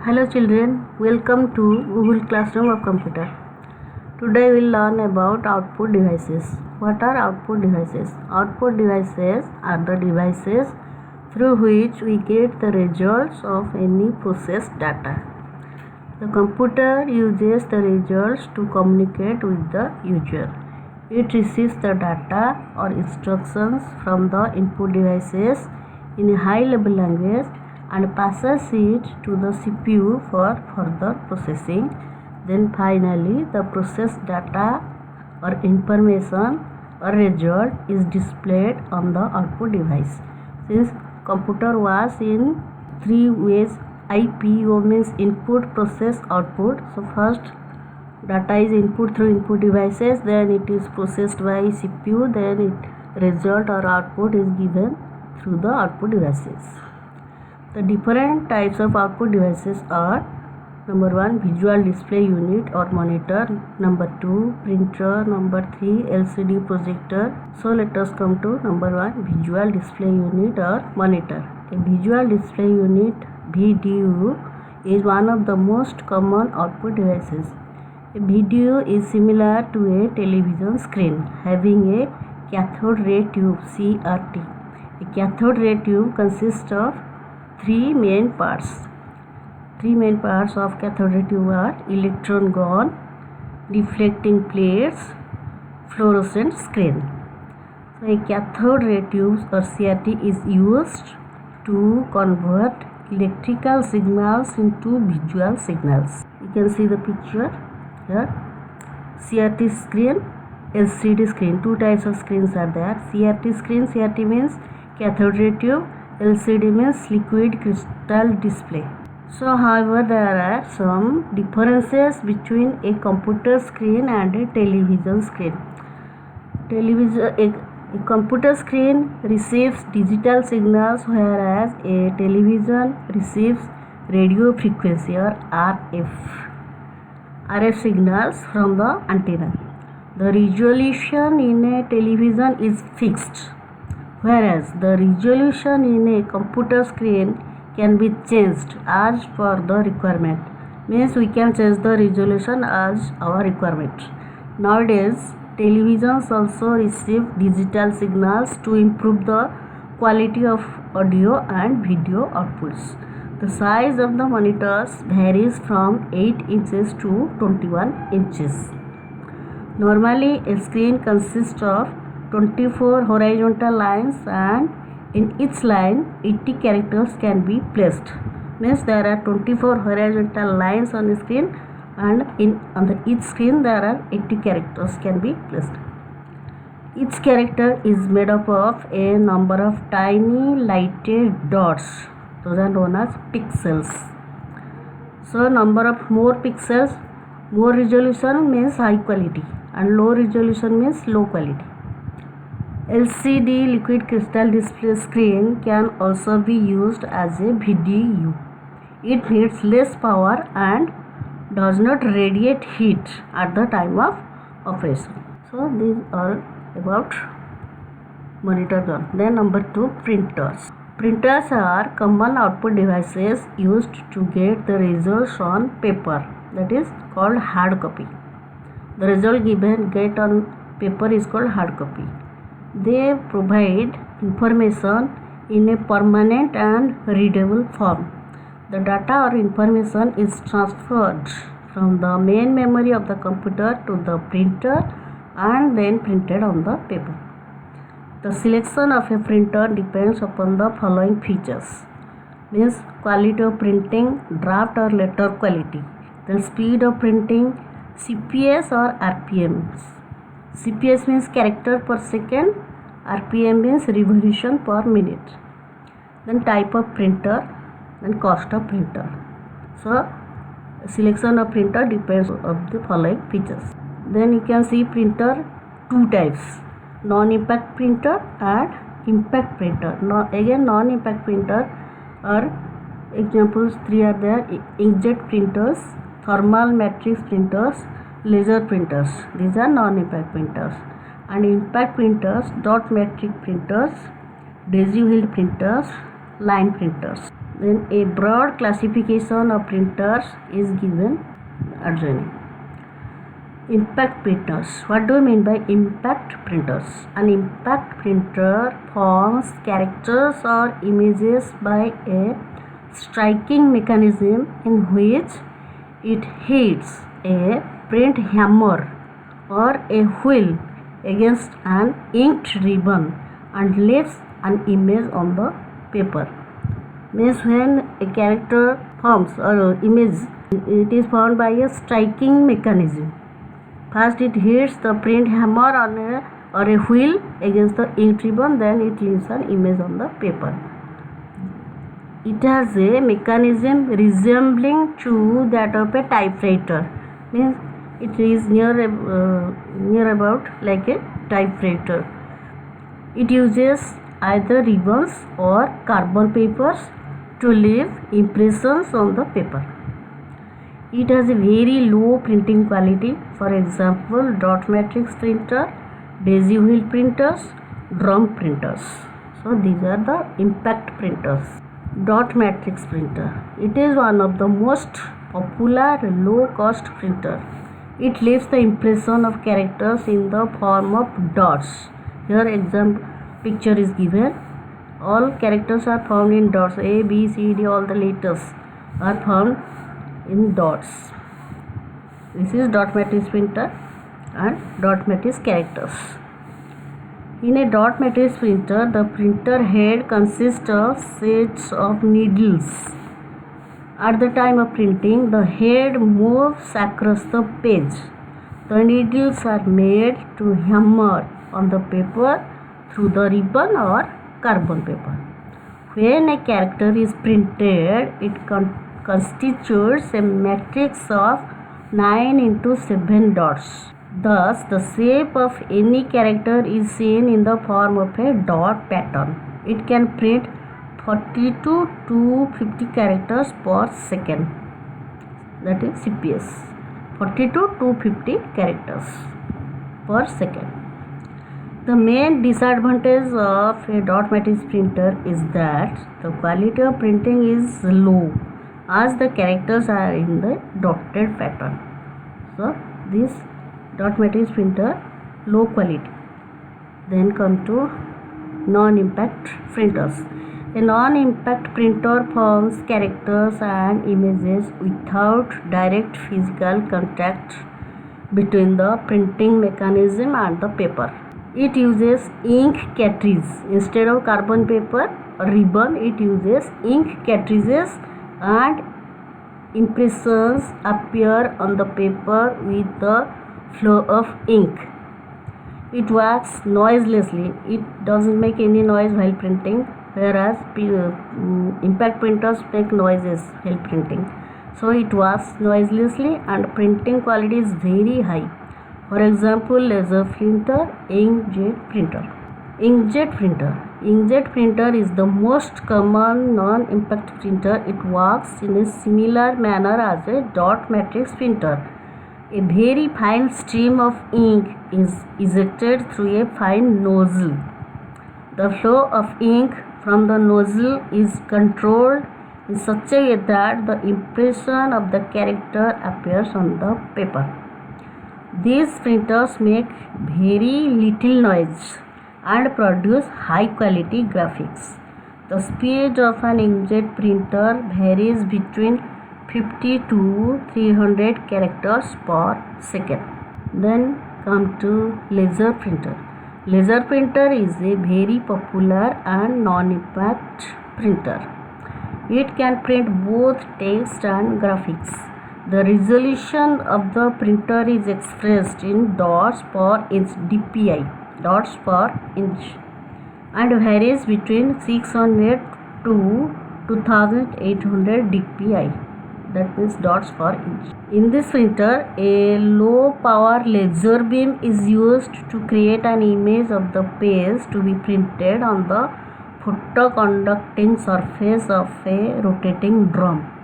Hello children, welcome to Google Classroom of Computer. Today we will learn about output devices. What are output devices? Output devices are the devices through which we get the results of any processed data. The computer uses the results to communicate with the user. It receives the data or instructions from the input devices in a high-level language and passes it to the CPU for further processing. Then finally the processed data or information or result is displayed on the output device. Since computer was in three ways, IPO means input, process, output. So first data is input through input devices, then it is processed by CPU, then result or output is given through the output devices. The different types of output devices are: number 1, visual display unit or monitor; number 2, printer; number 3, LCD projector. So let us come to number 1, visual display unit or monitor. A visual display unit, VDU, is one of the most common output devices. A VDU is similar to a television screen having a cathode ray tube, CRT. A cathode ray tube consists of three main parts. Three main parts of cathode ray tube are electron gun, deflecting plates, fluorescent screen. So a cathode ray tube or CRT is used to convert electrical signals into visual signals. You can see the picture here. CRT screen, LCD screen. Two types of screens are there. CRT screen, CRT means cathode ray tube, LCD means liquid crystal display. So however, there are some differences between a computer screen and a television screen. A computer screen receives digital signals, whereas a television receives radio frequency or RF signals from the antenna. The resolution in a television is fixed, whereas the resolution in a computer screen can be changed as per the requirement. Means we can change the resolution as our requirement. Nowadays, televisions also receive digital signals to improve the quality of audio and video outputs. The size of the monitors varies from 8 inches to 21 inches. Normally, a screen consists of 24 horizontal lines, and in each line 80 characters can be placed. Means there are 24 horizontal lines on the screen, and on each screen there are 80 characters can be placed. Each character is made up of a number of tiny lighted dots. Those are known as pixels. So number of more pixels, more resolution means high quality, and low resolution means low quality. LCD liquid crystal display screen can also be used as a VDU. It needs less power and does not radiate heat at the time of operation. So these are about monitor gun. Then number 2, printers. Printers are common output devices used to get the results on paper, that is called hard copy. The result get on paper is called hard copy. They provide information in a permanent and readable form. The data or information is transferred from the main memory of the computer to the printer and then printed on the paper. The selection of a printer depends upon the following features. Means quality of printing, draft or letter quality, then speed of printing, CPS or RPMs. CPS means character per second, RPM means revolution per minute. Then type of printer, then cost of printer. So selection of printer depends on the following features. Then you can see printer two types: non-impact printer and impact printer. Again non-impact printer are examples 3 are there: inkjet printers, thermal matrix printers, laser printers. These are non-impact printers. And impact printers, dot matrix printers, daisy wheel printers, line printers. Then a broad classification of printers is given adjoining. Impact printers. What do you mean by impact printers? An impact printer forms characters or images by a striking mechanism in which it hits a print hammer or a wheel against an inked ribbon and leaves an image on the paper. Means when a character forms or image, it is formed by a striking mechanism. First it hits the print hammer or a wheel against the ink ribbon, then it leaves an image on the paper. It has a mechanism resembling to that of a typewriter. Means it is near about like a typewriter. It uses either ribbons or carbon papers to leave impressions on the paper. It has a very low printing quality. For example, dot matrix printer, daisy wheel printers, drum printers. So these are the impact printers. Dot matrix printer. It is one of the most popular low cost printer. It leaves the impression of characters in the form of dots. Here example picture is given. All characters are formed in dots. A, B, C, D, all the letters are formed in dots. This is dot matrix printer and dot matrix characters. In a dot matrix printer, the printer head consists of sets of needles. At the time of printing, the head moves across the page. The needles are made to hammer on the paper through the ribbon or carbon paper. When a character is printed, it constitutes a matrix of 9 into 7 dots. Thus, the shape of any character is seen in the form of a dot pattern. It can print 40 to 250 characters per second. That is CPS. 40 to 250 characters per second. The main disadvantage of a dot matrix printer is that the quality of printing is low as the characters are in the dotted pattern. So this dot matrix printer low quality. Then come to non-impact printers. A non-impact printer forms characters and images without direct physical contact between the printing mechanism and the paper. It uses ink cartridge instead of carbon paper or ribbon. It uses ink cartridges and impressions appear on the paper with the flow of ink. It works noiselessly. It doesn't make any noise while printing, whereas impact printers make noises while printing. So it works noiselessly and printing quality is very high. For example, laser printer, inkjet printer. Inkjet printer. Inkjet printer is the most common non-impact printer. It works in a similar manner as a dot matrix printer. A very fine stream of ink is ejected through a fine nozzle. The flow of ink from the nozzle is controlled in such a way that the impression of the character appears on the paper. These printers make very little noise and produce high quality graphics. The speed of an inkjet printer varies between 50 to 300 characters per second. Then come to laser printer. Laser printer is a very popular and non-impact printer. It can print both text and graphics. The resolution of the printer is expressed in dots per inch DPI, dots per inch, and varies between 600 to 2800 DPI, that means dots per inch. In this printer, a low power laser beam is used to create an image of the page to be printed on the photoconducting surface of a rotating drum.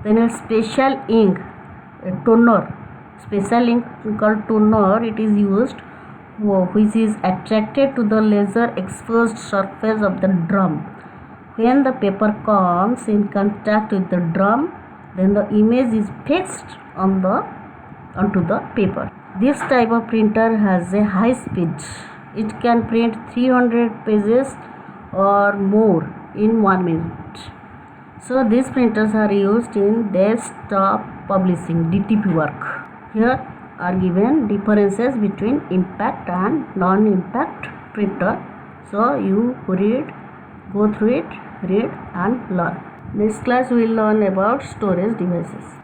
Then a special ink, a toner, special ink called toner, it is used, which is attracted to the laser exposed surface of the drum. When the paper comes in contact with the drum, then the image is fixed onto the paper. This type of printer has a high speed. It can print 300 pages or more in 1 minute. So these printers are used in desktop publishing (DTP) work. Here are given differences between impact and non-impact printer. So you go through it, read and learn. Next class we will learn about storage devices.